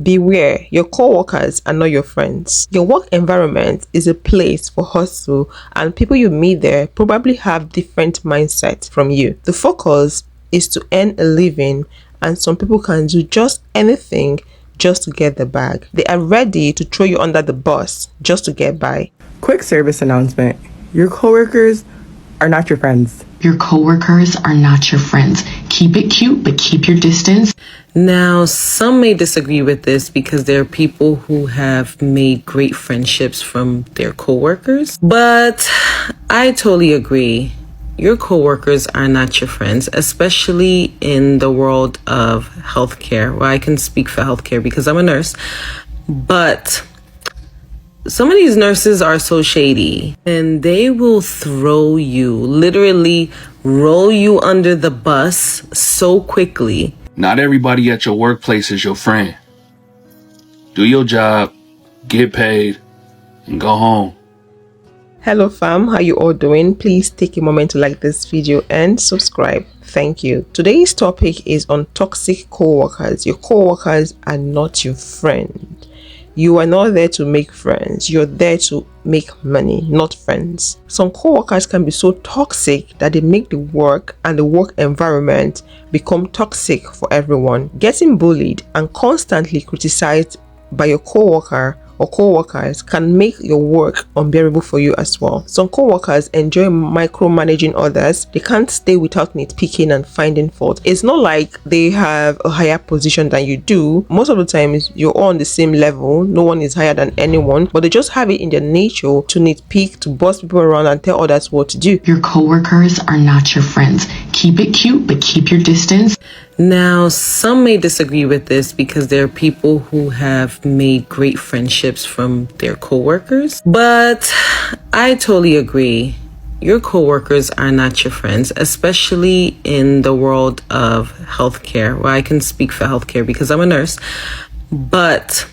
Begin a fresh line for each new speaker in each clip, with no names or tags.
Beware, your co-workers are not your friends. Your work environment is a place for hustle, and people you meet there probably have different mindsets from you. The focus is to earn a living, and some people can do just anything just to get the bag. They are ready to throw you under the bus just to get by.
Quick service announcement. Your coworkers are not your friends.
Your coworkers are not your friends. Keep it cute, but keep your distance.
Now, some may disagree with this because there are people who have made great friendships from their coworkers, but I totally agree. Your coworkers are not your friends, especially in the world of healthcare. Well, I can speak for healthcare because I'm a nurse, but some of these nurses are so shady and they will throw you, literally roll you under the bus so quickly.
Not everybody at your workplace is your friend. Do your job, get paid, and go home.
Hello fam, how you all doing? Please take a moment to like this video and subscribe. Thank you. Today's topic is on toxic co-workers. Your co-workers are not your friend. You are not there to make friends. You're there to make money, not friends. Some co-workers can be so toxic that they make the work and the work environment become toxic for everyone. Getting bullied and constantly criticized by your co-worker or co-workers can make your work unbearable for you as well. Some co-workers enjoy micromanaging others. They can't stay without nitpicking and finding fault. It's not like they have a higher position than you do. Most of the times you're all on the same level. No one is higher than anyone, but they just have it in their nature to nitpick, to boss people around and tell others what to do.
Your coworkers are not your friends. Keep it cute, but keep your distance.
Now, some may disagree with this because there are people who have made great friendships from their coworkers, but I totally agree. Your coworkers are not your friends, especially in the world of healthcare. Well, I can speak for healthcare because I'm a nurse, but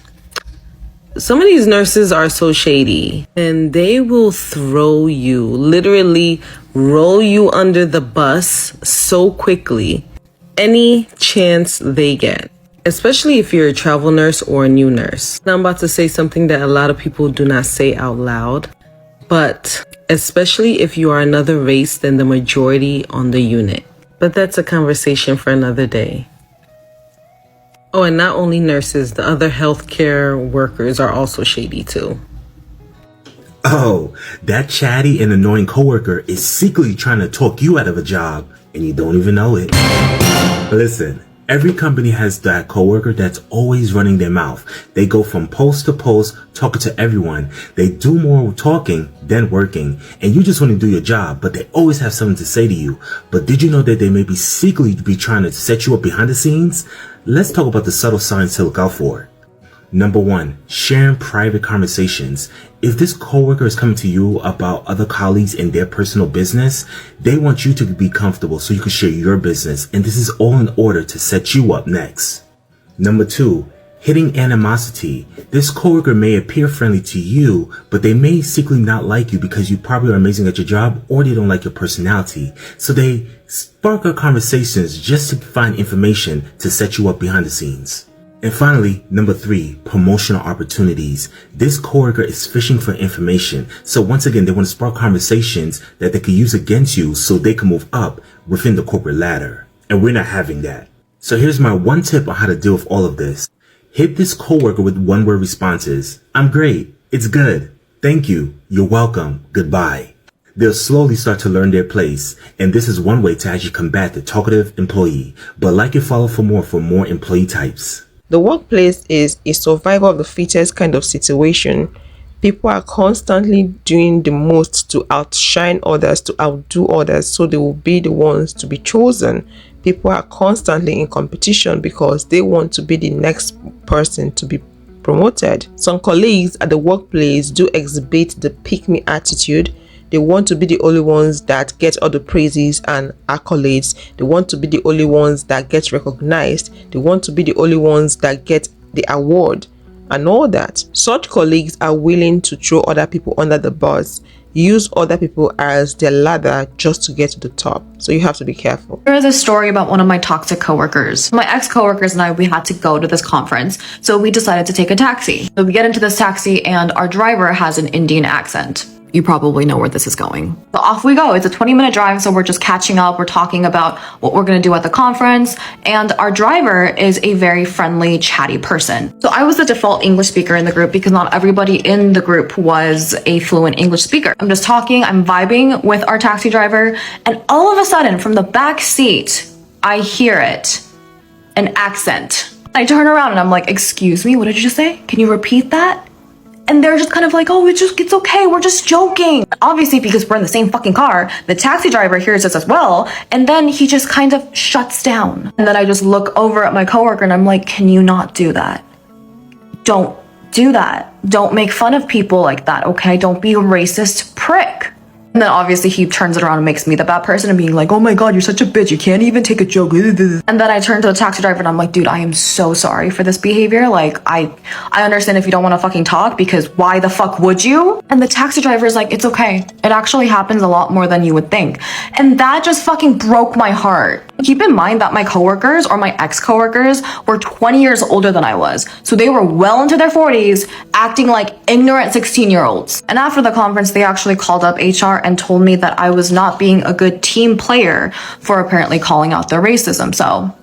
some of these nurses are so shady and they will throw you, literally roll you under the bus so quickly any chance they get, especially if you're a travel nurse or a new nurse. Now I'm about to say something that a lot of people do not say out loud, but especially if you are another race than the majority on the unit. But that's a conversation for another day. Oh, and not only nurses, the other healthcare workers are also shady too.
Oh, that chatty and annoying coworker is secretly trying to talk you out of a job and you don't even know it. Listen, every company has that coworker that's always running their mouth. They go from post to post, talking to everyone. They do more talking than working, and you just want to do your job, but they always have something to say to you. But did you know that they may be secretly be trying to set you up behind the scenes? Let's talk about the subtle signs to look out for. Number 1, sharing private conversations. If this coworker is coming to you about other colleagues and their personal business, they want you to be comfortable so you can share your business, and this is all in order to set you up next. Number 2, hitting animosity. This coworker may appear friendly to you, but they may secretly not like you because you probably are amazing at your job or they don't like your personality. So they spark up conversations just to find information to set you up behind the scenes. And finally, number 3, promotional opportunities. This coworker is fishing for information. So once again, they want to spark conversations that they can use against you so they can move up within the corporate ladder. And we're not having that. So here's my one tip on how to deal with all of this. Hit this coworker with one-word responses. I'm great. It's good. Thank you. You're welcome. Goodbye. They'll slowly start to learn their place, and this is one way to actually combat the talkative employee. But like and follow for more employee types.
The workplace is a survival of the fittest kind of situation. People are constantly doing the most to outshine others, to outdo others, so they will be the ones to be chosen. People are constantly in competition because they want to be the next person to be promoted. Some colleagues at the workplace do exhibit the pick-me attitude. They want to be the only ones that get all the praises and accolades. They want to be the only ones that get recognized. They want to be the only ones that get the award and all that. Such colleagues are willing to throw other people under the bus. use other people as their ladder just to get to the top. So you have to be careful.
There is a story about one of my toxic coworkers. My ex-coworkers and I, we had to go to this conference, so we decided to take a taxi. So we get into this taxi and our driver has an Indian accent. You probably know where this is going. So off we go. It's a 20-minute drive, so we're just catching up. We're talking about what we're gonna do at the conference, and our driver is a very friendly, chatty person. So I was the default English speaker in the group because not everybody in the group was a fluent English speaker. I'm just talking, I'm vibing with our taxi driver, and all of a sudden, from the back seat, I hear it, an accent. I turn around and I'm like, excuse me, what did you just say? Can you repeat that? And they're just kind of like, oh, it's okay, we're just joking. Obviously, because we're in the same fucking car, the taxi driver hears this as well, and then he just kind of shuts down. And then I just look over at my coworker and I'm like, can you not do that? Don't do that. Don't make fun of people like that, okay? Don't be a racist prick. And then obviously he turns it around and makes me the bad person and being like, oh my God, you're such a bitch. You can't even take a joke. And then I turn to the taxi driver and I'm like, dude, I am so sorry for this behavior. Like, I understand if you don't want to fucking talk, because why the fuck would you? And the taxi driver is like, it's okay. It actually happens a lot more than you would think. And that just fucking broke my heart. Keep in mind that my coworkers, or my ex-coworkers, were 20 years older than I was. So they were well into their 40s, acting like ignorant 16-year-olds. And after the conference, they actually called up HR and told me that I was not being a good team player for apparently calling out their racism. So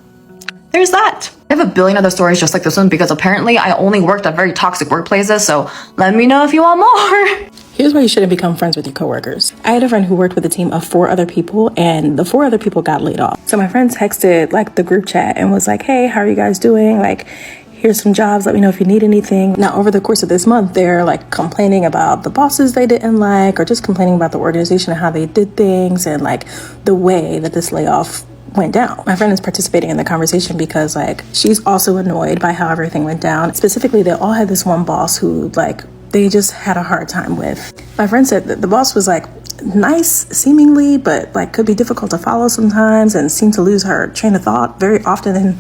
there's that. I have a billion other stories just like this one because apparently I only worked at very toxic workplaces, so let me know if you want more.
Here's why you shouldn't become friends with your coworkers. I had a friend who worked with a team of 4 other people, and the 4 other people got laid off. So my friend texted like the group chat and was like, hey, how are you guys doing? Like, here's some jobs, let me know if you need anything. Now, over the course of this month, they're like complaining about the bosses they didn't like, or just complaining about the organization and how they did things and like the way that this layoff went down. My friend is participating in the conversation because like she's also annoyed by how everything went down. Specifically, they all had this one boss who like they just had a hard time with. My friend said that the boss was like nice seemingly, but like could be difficult to follow sometimes and seemed to lose her train of thought very often, and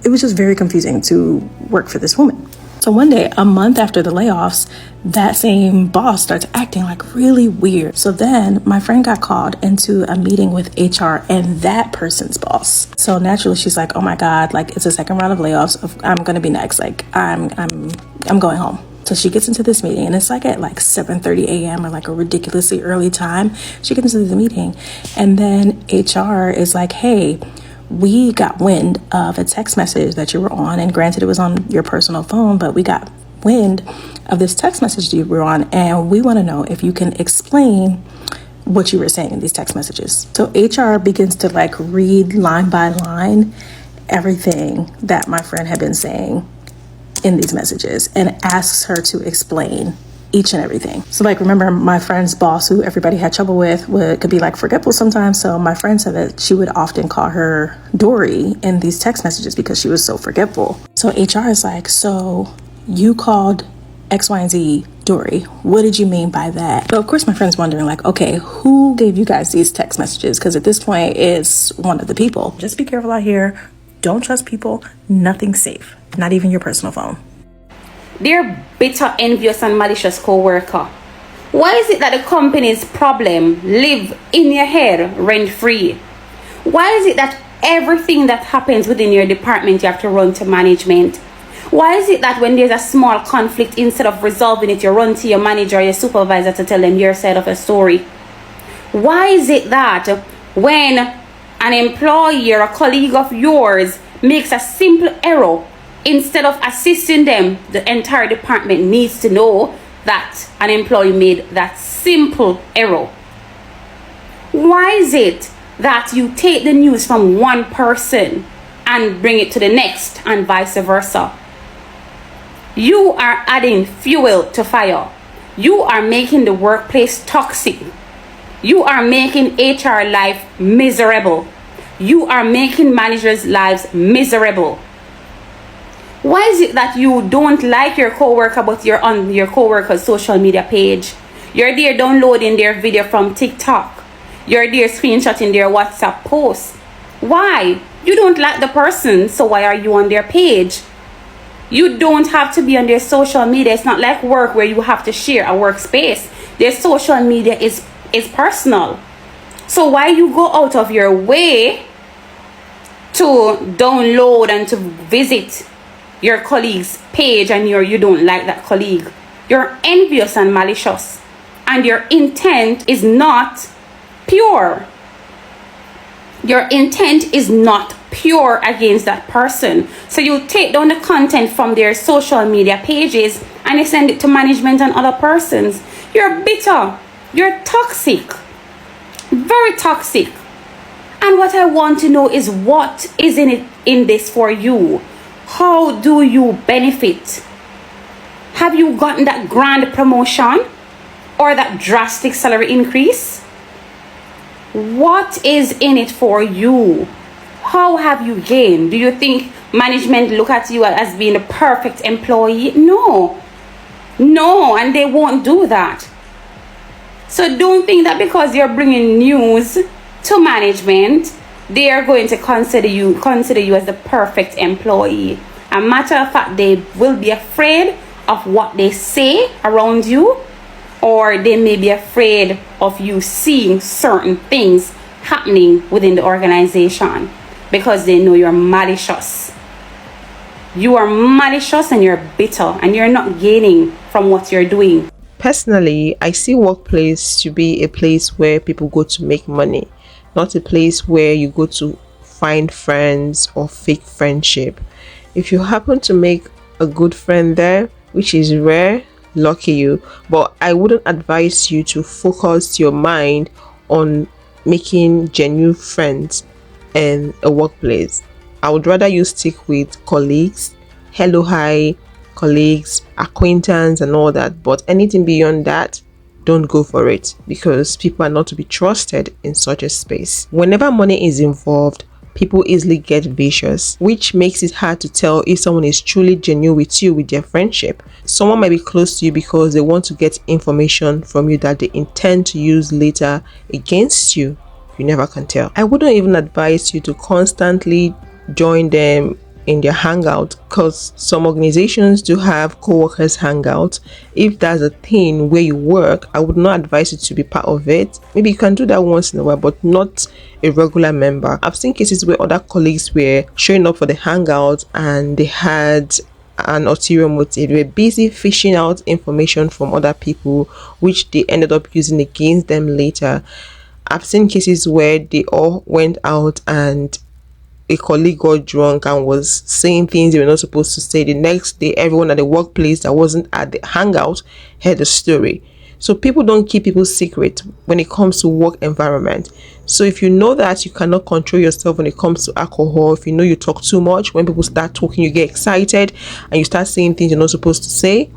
it was just very confusing to work for this woman. So one day, a month after the layoffs, that same boss starts acting like really weird. So then my friend got called into a meeting with HR and that person's boss. So naturally she's like, oh my God, like it's a second round of layoffs. I'm going to be next. Like I'm going home. So she gets into this meeting and it's like at like 7:30 a.m. or like a ridiculously early time. She gets into the meeting and then HR is like, hey, we got wind of a text message that you were on, and granted it was on your personal phone, but we got wind of this text message you were on, and we want to know if you can explain what you were saying in these text messages. So HR begins to like read line by line everything that my friend had been saying in these messages and asks her to explain each and everything. So like, remember my friend's boss, who everybody had trouble with, could be like forgetful sometimes. So my friend said that she would often call her Dory in these text messages because she was so forgetful. So HR is like, so you called X, Y, and Z Dory. What did you mean by that? So of course my friend's wondering like, okay, who gave you guys these text messages? Because at this point it's one of the people. Just be careful out here. Don't trust people. Nothing's safe. Not even your personal phone.
Dear bitter, envious, and malicious co-worker, why is it that the company's problem live in your head rent-free? Why is it that everything that happens within your department you have to run to management? Why is it that when there's a small conflict, instead of resolving it, you run to your manager or your supervisor to tell them your side of a story? Why is it that when an employee or a colleague of yours makes a simple error, instead of assisting them, the entire department needs to know that an employee made that simple error? Why is it that you take the news from one person and bring it to the next and vice versa? You are adding fuel to fire. You are making the workplace toxic. You are making HR life miserable. You are making managers' lives miserable. Why is it that you don't like your coworker, but you're on your coworker's social media page? You're there downloading their video from TikTok. You're there screenshotting their WhatsApp posts. Why? You don't like the person, so why are you on their page? You don't have to be on their social media. It's not like work where you have to share a workspace. Their social media is personal. So why you go out of your way to download and to visit your colleague's page and you don't like that colleague? You're envious and malicious, and your intent is not pure. Your intent is not pure against that person. So you take down the content from their social media pages and you send it to management and other persons. You're bitter. You're toxic. Very toxic. And what I want to know is, what is in this for you? How do you benefit? Have you gotten that grand promotion or that drastic salary increase? What is in it for you? How have you gained? Do you think management look at you as being a perfect employee? No, and they won't do that. So don't think that because you're bringing news to management, they are going to consider you as the perfect employee. A matter of fact, they will be afraid of what they say around you, or they may be afraid of you seeing certain things happening within the organization because they know you're malicious. You are malicious and you're bitter and you're not gaining from what you're doing.
Personally, I see workplace to be a place where people go to make money, not a place where you go to find friends or fake friendship. If you happen to make a good friend there, which is rare, lucky you, but I wouldn't advise you to focus your mind on making genuine friends in a workplace. I would rather you stick with colleagues, hello, hi, colleagues, acquaintance and all that, but anything beyond that, don't go for it, because people are not to be trusted in such a space. Whenever money is involved, people easily get vicious, which makes it hard to tell if someone is truly genuine with you with their friendship. Someone might be close to you because they want to get information from you that they intend to use later against you. You never can tell. I wouldn't even advise you to constantly join them in their hangout, because some organizations do have co-workers hangout. If that's a thing where you work, I would not advise you to be part of it. Maybe you can do that once in a while, but not a regular member. I've seen cases where other colleagues were showing up for the hangout and they had an ulterior motive. They were busy fishing out information from other people, which they ended up using against them later. I've seen cases where they all went out and a colleague got drunk and was saying things they were not supposed to say. The next day, everyone at the workplace that wasn't at the hangout heard the story. So people don't keep people's secret when it comes to work environment. So if you know that you cannot control yourself when it comes to alcohol, if you know you talk too much, when people start talking, you get excited and you start saying things you're not supposed to say,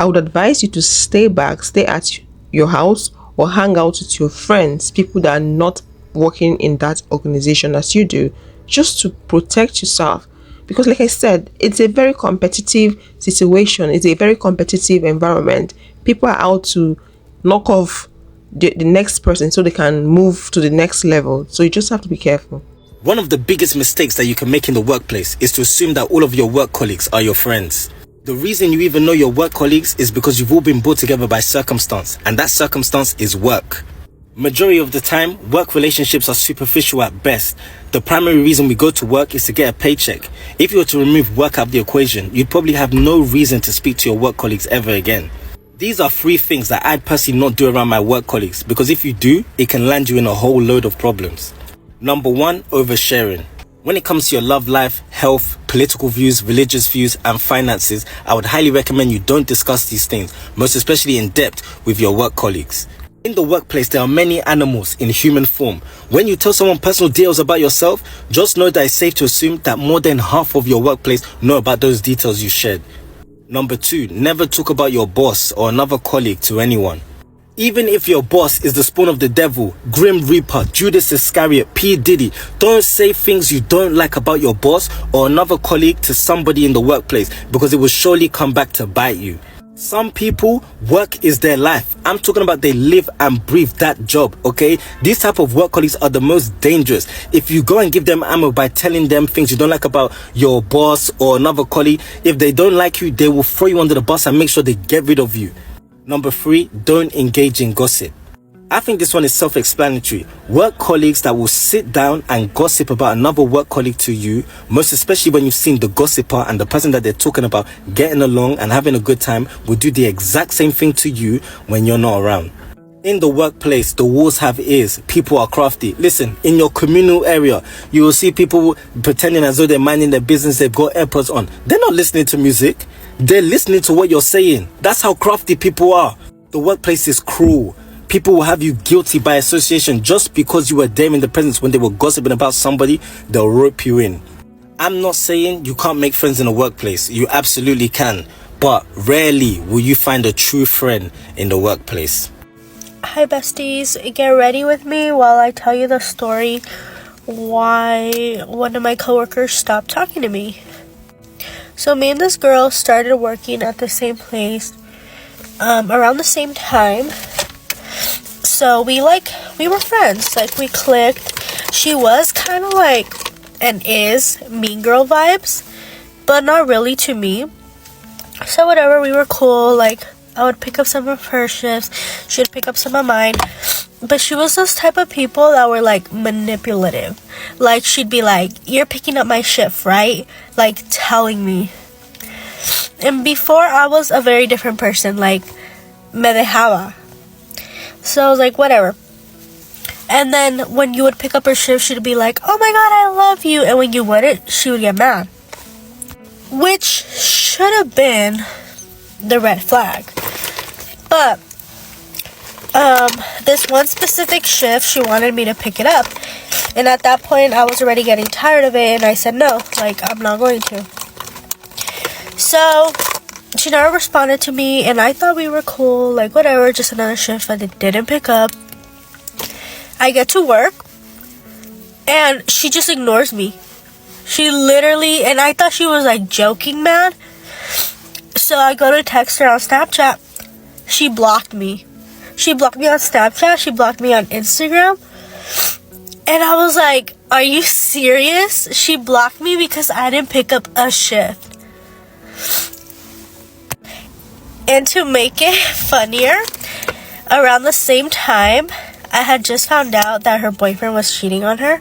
I would advise you to stay back, stay at your house, or hang out with your friends, people that are not working in that organization as you do, just to protect yourself. Because like I said, it's a very competitive situation, it's a very competitive environment. People are out to knock off the next person so they can move to the next level. So you just have to be careful.
One of the biggest mistakes that you can make in the workplace is to assume that all of your work colleagues are your friends. The reason you even know your work colleagues is because you've all been brought together by circumstance, and that circumstance is work. Majority of the time, work relationships are superficial at best. The primary reason we go to work is to get a paycheck. If you were to remove work out of the equation, you'd probably have no reason to speak to your work colleagues ever again. These are 3 things that I'd personally not do around my work colleagues, because if you do, it can land you in a whole load of problems. Number 1, oversharing. When it comes to your love life, health, political views, religious views, and finances, I would highly recommend you don't discuss these things, most especially in depth with your work colleagues. In the workplace, there are many animals in human form. When you tell someone personal details about yourself, just know that it's safe to assume that more than half of your workplace know about those details you shared. Number 2, never talk about your boss or another colleague to anyone. Even if your boss is the spawn of the devil, Grim Reaper, Judas Iscariot, P. Diddy, don't say things you don't like about your boss or another colleague to somebody in the workplace, because it will surely come back to bite you. Some people, work is their life. I'm talking about they live and breathe that job, okay? These type of work colleagues are the most dangerous. If you go and give them ammo by telling them things you don't like about your boss or another colleague, if they don't like you, they will throw you under the bus and make sure they get rid of you. Number 3, don't engage in gossip. I think this one is self-explanatory. Work colleagues that will sit down and gossip about another work colleague to you, most especially when you've seen the gossiper and the person that they're talking about getting along and having a good time, will do the exact same thing to you when you're not around. In the workplace, the walls have ears. People are crafty. Listen, in your communal area, you will see people pretending as though they're minding their business. They've got AirPods on. They're not listening to music. They're listening to what you're saying. That's how crafty people are. The workplace is cruel. People will have you guilty by association just because you were there in the presence when they were gossiping about somebody. They'll rope you in. I'm not saying you can't make friends in the workplace. You absolutely can. But rarely will you find a true friend in the workplace.
Hi besties, get ready with me while I tell you the story why one of my coworkers stopped talking to me. So me and this girl started working at the same place around the same time. So we were friends, like we clicked. She was kind of like, and is, mean girl vibes, but not really to me. So whatever, we were cool, like I would pick up some of her shifts, she would pick up some of mine. But she was those type of people that were like manipulative. Like she'd be like, you're picking up my shift, right? Like telling me. And before I was a very different person, like me dejaba. So I was like, whatever. And then when you would pick up her shift, she'd be like, oh my god, I love you. And when you wouldn't, she would get mad. Which should have been the red flag. But this one specific shift, she wanted me to pick it up. And at that point, I was already getting tired of it. And I said, no, like, I'm not going to. So she never responded to me, and I thought we were cool, like whatever, just another shift that they didn't pick up. I get to work, and she just ignores me. She literally, and I thought she was like joking mad. So I go to text her on Snapchat. She blocked me. She blocked me on Snapchat, she blocked me on Instagram. And I was like, are you serious? She blocked me because I didn't pick up a shift. And to make it funnier, around the same time, I had just found out that her boyfriend was cheating on her.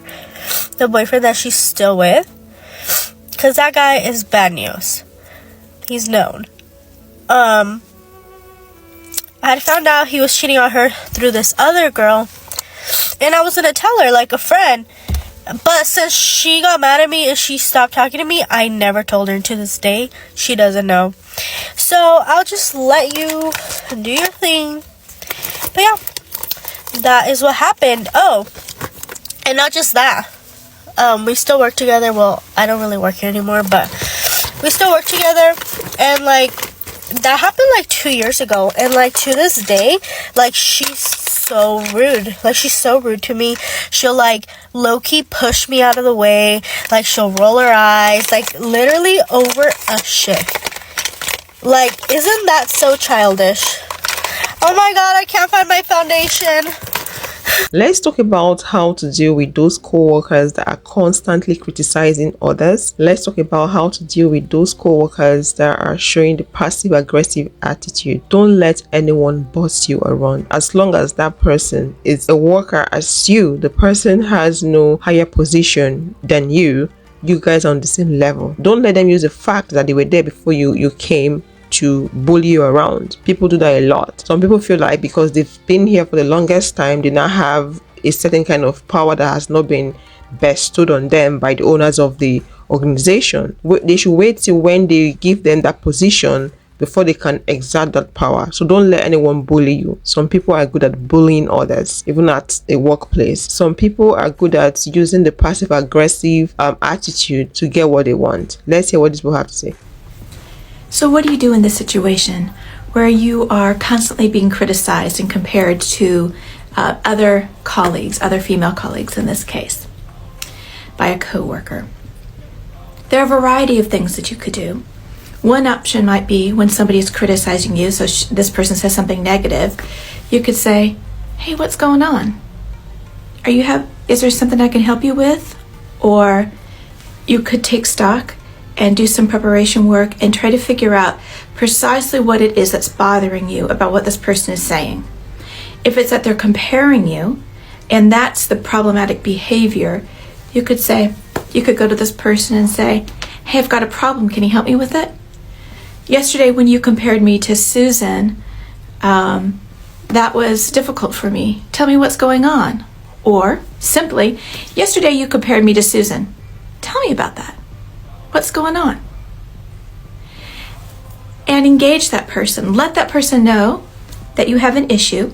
The boyfriend that she's still with. Because that guy is bad news. He's known. I had found out he was cheating on her through this other girl. And I was going to tell her like a friend. But since she got mad at me and she stopped talking to me, I never told her. And to this day, she doesn't know. So I'll just let you do your thing. But yeah, that is what happened. Oh, and not just that. We still work together. Well, I don't really work here anymore, but we still work together. And like, that happened like 2 years ago. And like to this day, like she's so rude. Like she's so rude to me. She'll like low-key push me out of the way. Like she'll roll her eyes. Like literally over a shift. Like, isn't that so childish? Oh my god, I can't find my foundation.
Let's talk about how to deal with those co-workers that are constantly criticizing others. Let's talk about how to deal with those co-workers that are showing the passive-aggressive attitude. Don't let anyone boss you around. As long as that person is a worker as you, the person has no higher position than you guys are on the same level. Don't let them use the fact that they were there before you came to bully you around. People do that a lot. Some people feel like because they've been here for the longest time, they now have a certain kind of power that has not been bestowed on them by the owners of the organization. They should wait till when they give them that position before they can exert that power. So don't let anyone bully you. Some people are good at bullying others, even at a workplace. Some people are good at using the passive aggressive attitude to get what they want. Let's hear what these people have to say.
So what do you do in this situation where you are constantly being criticized and compared to other colleagues, other female colleagues in this case, by a coworker? There are a variety of things that you could do. One option might be when somebody is criticizing you, so this person says something negative, you could say, hey, what's going on? Is there something I can help you with? Or you could take stock and do some preparation work and try to figure out precisely what it is that's bothering you about what this person is saying. If it's that they're comparing you, and that's the problematic behavior, you could go to this person and say, hey, I've got a problem. Can you help me with it? Yesterday, when you compared me to Susan, that was difficult for me. Tell me what's going on. Or simply, yesterday you compared me to Susan. Tell me about that. What's going on? And engage that person. Let that person know that you have an issue.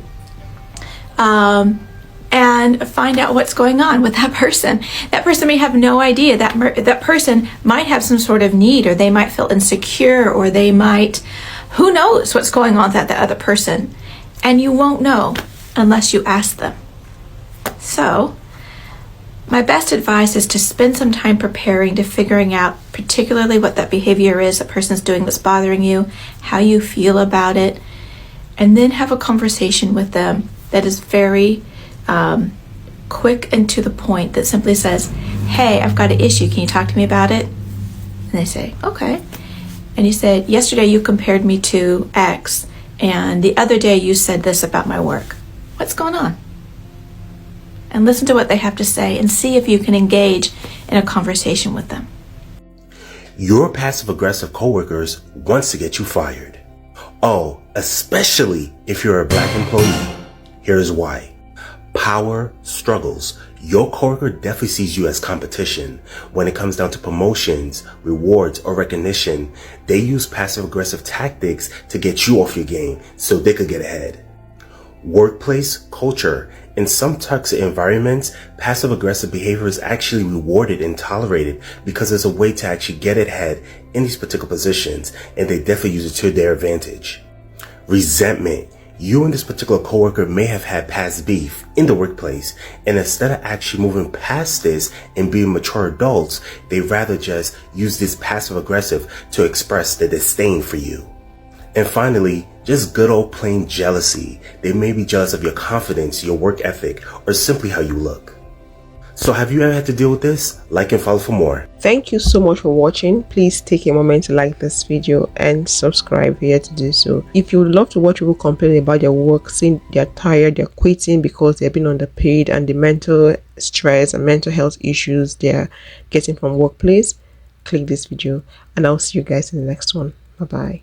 And find out what's going on with that person. That person may have no idea. That person might have some sort of need, or they might feel insecure, or they might, who knows what's going on with that other person. And you won't know unless you ask them. So, my best advice is to spend some time preparing, to figuring out particularly what that behavior is that person's doing that's bothering you, how you feel about it, and then have a conversation with them that is very quick and to the point, that simply says, hey, I've got an issue. Can you talk to me about it? And they say, okay. And you said, yesterday you compared me to X, and the other day you said this about my work. What's going on? And listen to what they have to say and see if you can engage in a conversation with them.
Your passive-aggressive coworkers wants to get you fired. Oh, especially if you're a black employee. Here's why. Power struggles. Your coworker definitely sees you as competition. When it comes down to promotions, rewards, or recognition, they use passive-aggressive tactics to get you off your game so they could get ahead. Workplace culture. In some toxic environments, passive-aggressive behavior is actually rewarded and tolerated because there's a way to actually get ahead in these particular positions, and they definitely use it to their advantage. Resentment. You and this particular coworker may have had past beef in the workplace, and instead of actually moving past this and being mature adults, they rather just use this passive-aggressive to express their disdain for you. And finally, just good old plain jealousy. They may be jealous of your confidence, your work ethic, or simply how you look. So have you ever had to deal with this? Like and follow for more.
Thank you so much for watching. Please take a moment to like this video and subscribe here to do so. If you would love to watch people complain about their work, saying they're tired, they're quitting because they've been underpaid, and the mental stress and mental health issues they're getting from workplace, click this video, and I'll see you guys in the next one. Bye bye.